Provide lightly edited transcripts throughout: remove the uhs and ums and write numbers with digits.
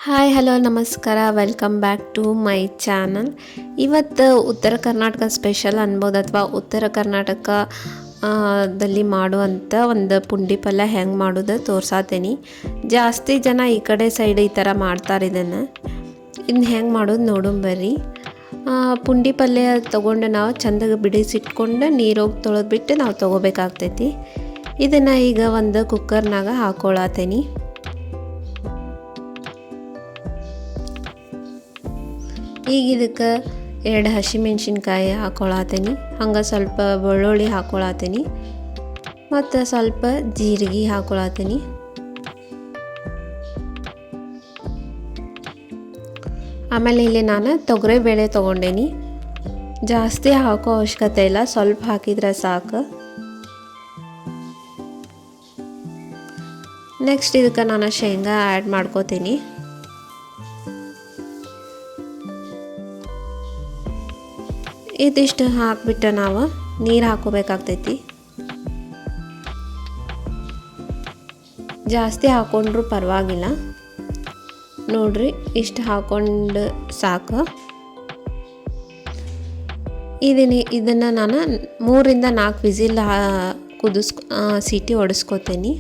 Hi hello ನಮಸ್ಕಾರ welcome back to my channel. ಇವತ್ತು Uttara Karnataka special ಅನ್ಬೋದು ಅಥವಾ ಉತ್ತರ ಕರ್ನಾಟಕ ದಲ್ಲಿ ಮಾಡುವಂಥ ಒಂದು ಪುಂಡಿ ಪಲ್ಯ ಹೆಂಗೆ ಮಾಡೋದು ತೋರ್ಸಾತೀನಿ. ಜಾಸ್ತಿ ಜನ ಈ ಕಡೆ ಸೈಡ್ ಈ ಥರ ಮಾಡ್ತಾರೆ. ಇನ್ನು ಹೆಂಗೆ ಮಾಡೋದು ನೋಡೋಣ ಬರ್ರಿ. ಪುಂಡಿ ಪಲ್ಯ ತೊಗೊಂಡು ನಾವು ಚೆಂದಾಗಿ ಬಿಡಿಸಿಟ್ಕೊಂಡು ನೀರೋಗಿ ತೊಳೆದ್ಬಿಟ್ಟು ನಾವು ತೊಗೋಬೇಕಾಗ್ತೈತಿ. ಇದನ್ನು ಈಗ ಒಂದು ಕುಕ್ಕರ್ನಾಗ ಹಾಕ್ಕೊಳತ್ತೀನಿ. ಈಗ ಇದಕ್ಕೆ 2 ಹಸಿಮೆಣ್ಸಿನ್ಕಾಯಿ ಹಾಕ್ಕೊಳತ್ತೀನಿ. ಹಂಗೆ ಸ್ವಲ್ಪ ಬೆಳ್ಳುಳ್ಳಿ ಹಾಕ್ಕೊಳತ್ತೀನಿ ಮತ್ತು ಸ್ವಲ್ಪ ಜೀರಿಗೆ ಹಾಕ್ಕೊಳತ್ತೀನಿ. ಆಮೇಲೆ ಇಲ್ಲಿ ನಾನು ತೊಗರಿಬೇಳೆ ತೊಗೊಂಡೇನಿ. ಜಾಸ್ತಿ ಹಾಕೋ ಅವಶ್ಯಕತೆ ಇಲ್ಲ, ಸ್ವಲ್ಪ ಹಾಕಿದ್ರೆ ಸಾಕು. ನೆಕ್ಸ್ಟ್ ಇದಕ್ಕೆ ನಾನು ಶೇಂಗಾ ಆ್ಯಡ್ ಮಾಡ್ಕೋತೀನಿ. ಇದಿಷ್ಟು ಹಾಕಿಬಿಟ್ಟು ನಾವು ನೀರು ಹಾಕೋಬೇಕಾಗ್ತೈತಿ. ಜಾಸ್ತಿ ಹಾಕೊಂಡ್ರೂ ಪರವಾಗಿಲ್ಲ. ನೋಡ್ರಿ, ಇಷ್ಟು ಹಾಕೊಂಡು ಸಾಕು. ಇದನ್ನು ನಾನು 3-4 ವಿಸಿಲ್ ಸೀಟಿ ಹೊಡೆಸ್ಕೊತೀನಿ.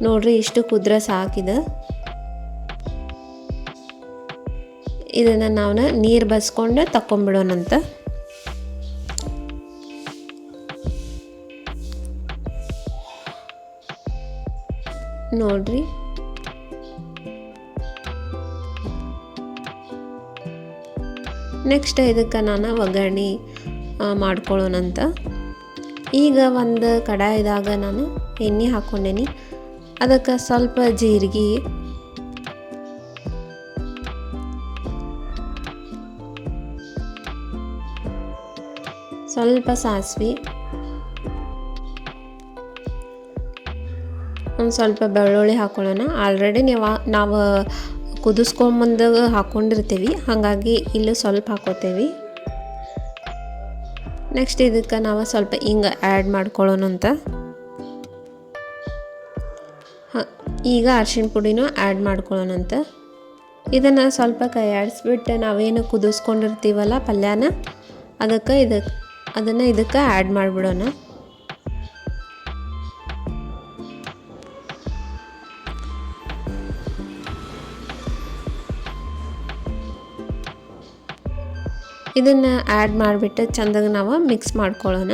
ನೋಡ್ರಿ, ಇಷ್ಟು ಕುದ್ರೆ ಸಾಕಿದೆ. ಇದನ್ನು ನಾವು ನೀರು ಬಸ್ಕೊಂಡು ತಗೊಂಡ್ಬಿಡೋಣಂತ. ನೋಡ್ರಿ, ನೆಕ್ಸ್ಟ್ ಇದಕ್ಕೆ ನಾನು ಒಗ್ಗರಣೆ ಮಾಡ್ಕೊಳ್ಳೋಣಂತ. ಈಗ ಒಂದು ಕಡಾಯಿದಾಗ ನಾನು ಎಣ್ಣೆ ಹಾಕ್ಕೊಂಡೇನಿ. ಅದಕ್ಕೆ ಸ್ವಲ್ಪ ಜೀರಿಗೆ, ಸ್ವಲ್ಪ ಸಾಸಿವೆ, ಒಂದು ಸ್ವಲ್ಪ ಬೆಳ್ಳುಳ್ಳಿ ಹಾಕ್ಕೊಳ್ಳೋಣ. ಆಲ್ರೆಡಿ ನಾವು ಕುದಿಸ್ಕೊಂಬಂದು ಹಾಕ್ಕೊಂಡಿರ್ತೀವಿ, ಹಾಗಾಗಿ ಇಲ್ಲಿ ಸ್ವಲ್ಪ ಹಾಕೋತೇವೆ. ನೆಕ್ಸ್ಟ್ ಇದಕ್ಕೆ ನಾವು ಸ್ವಲ್ಪ ಹಿಂಗೆ ಆ್ಯಡ್ ಮಾಡ್ಕೊಳ್ಳೋಣಂತ. ಈಗ ಅರಿಶಿಣ ಪುಡಿನೂ ಆ್ಯಡ್ ಮಾಡ್ಕೊಳ್ಳೋಣಂತ. ಇದನ್ನು ಸ್ವಲ್ಪ ಕೈ ಆಡಿಸ್ಬಿಟ್ಟು ನಾವೇನು ಕುದಿಸ್ಕೊಂಡಿರ್ತೀವಲ್ಲ ಪಲ್ಯನ, ಅದನ್ನು ಇದಕ್ಕೆ ಆ್ಯಡ್ ಮಾಡಿಬಿಡೋಣ. ಇದನ್ನು ಆ್ಯಡ್ ಮಾಡಿಬಿಟ್ಟು ಚೆಂದಾಗಿ ನಾವು ಮಿಕ್ಸ್ ಮಾಡ್ಕೊಳ್ಳೋಣ.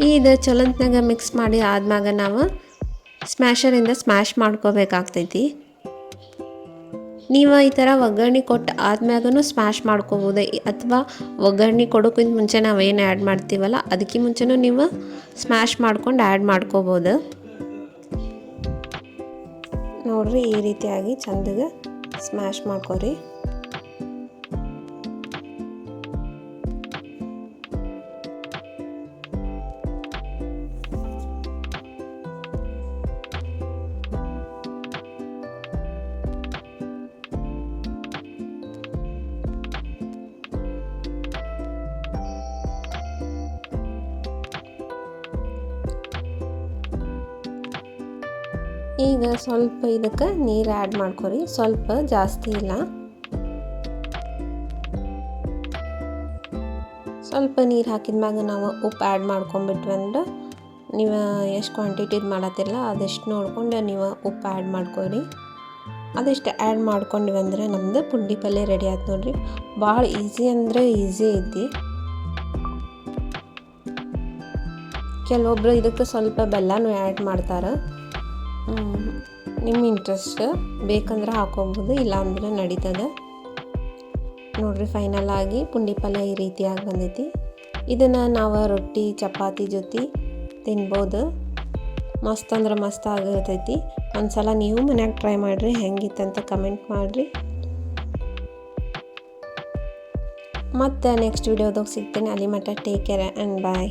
ಇದು ಚಲಂತ್ನಾಗ ಮಿಕ್ಸ್ ಮಾಡಿ ಆದ್ಮ್ಯಾಗ ನಾವು ಸ್ಮ್ಯಾಶರಿಂದ ಸ್ಮ್ಯಾಶ್ ಮಾಡ್ಕೋಬೇಕಾಗ್ತೈತಿ. ನೀವು ಈ ಥರ ಒಗ್ಗರಣೆ ಕೊಟ್ಟು ಆದ್ಮ್ಯಾಗೂ ಸ್ಮ್ಯಾಶ್ ಮಾಡ್ಕೋಬೋದು, ಅಥವಾ ಒಗ್ಗರಣೆ ಕೊಡೋಕ್ಕಿಂತ ಮುಂಚೆ ನಾವೇನು ಆ್ಯಡ್ ಮಾಡ್ತೀವಲ್ಲ ಅದಕ್ಕೆ ಮುಂಚೆನೂ ನೀವು ಸ್ಮ್ಯಾಶ್ ಮಾಡ್ಕೊಂಡು ಆ್ಯಡ್ ಮಾಡ್ಕೋಬೋದು. ನೋಡ್ರಿ, ಈ ರೀತಿಯಾಗಿ ಚೆಂದಾಗಿ ಸ್ಮ್ಯಾಶ್ ಮಾಡ್ಕೊರಿ. ಈಗ ಸ್ವಲ್ಪ ಇದಕ್ಕೆ ನೀರು ಆ್ಯಡ್ ಮಾಡ್ಕೊರಿ, ಸ್ವಲ್ಪ ಜಾಸ್ತಿ ಇಲ್ಲ. ಸ್ವಲ್ಪ ನೀರು ಹಾಕಿದ್ಮ್ಯಾಗ ನಾವು ಉಪ್ಪು ಆ್ಯಡ್ ಮಾಡ್ಕೊಂಬಿಟ್ವಿ ಅಂದ್ರೆ, ನೀವು ಎಷ್ಟು ಕ್ವಾಂಟಿಟಿದು ಮಾಡತ್ತಿರಲ್ಲ ಅದೆಷ್ಟು ನೋಡ್ಕೊಂಡು ನೀವು ಉಪ್ಪು ಆ್ಯಡ್ ಮಾಡ್ಕೊರಿ. ಅದೆಷ್ಟು ಆ್ಯಡ್ ಮಾಡ್ಕೊಂಡಿವಿ ಅಂದರೆ ನಮ್ಮದು ಪುಂಡಿ ಪಲ್ಯ ರೆಡಿ ಆಯ್ತು. ನೋಡಿರಿ, ಭಾಳ ಈಸಿ ಅಂದರೆ ಈಸಿ ಐತಿ. ಕೆಲವೊಬ್ರು ಇದಕ್ಕೆ ಸ್ವಲ್ಪ ಬೆಲ್ಲನೂ ಆ್ಯಡ್ ಮಾಡ್ತಾರೆ. ನಿಮ್ಮ ಇಂಟ್ರೆಸ್ಟ್, ಬೇಕಂದ್ರೆ ಹಾಕೋಬೋದು, ಇಲ್ಲಾಂದ್ರೆ ನಡೀತದೆ. ನೋಡ್ರಿ, ಫೈನಲ್ ಆಗಿ ಪುಂಡಿ ಪಲ್ಯ ಈ ರೀತಿಯಾಗಿ ಬಂದೈತಿ. ಇದನ್ನು ನಾವು ರೊಟ್ಟಿ ಚಪಾತಿ ಜೊತೆ ತಿನ್ಬೋದು. ಮಸ್ತ್ ಅಂದ್ರೆ ಮಸ್ತ್ ಆಗಿರ್ತೈತಿ. ಒಂದ್ಸಲ ನೀವು ಮನ್ಯಾಗ ಟ್ರೈ ಮಾಡಿರಿ, ಹೆಂಗಿತ್ತಂತ ಕಮೆಂಟ್ ಮಾಡಿರಿ. ಮತ್ತು ನೆಕ್ಸ್ಟ್ ವಿಡಿಯೋದಾಗ ಸಿಗ್ತೇನೆ. ಅಲ್ಲಿ ಮಟ್ಟ ಟೇಕ್ ಕೇರ್ ಆ್ಯಂಡ್ ಬಾಯ್.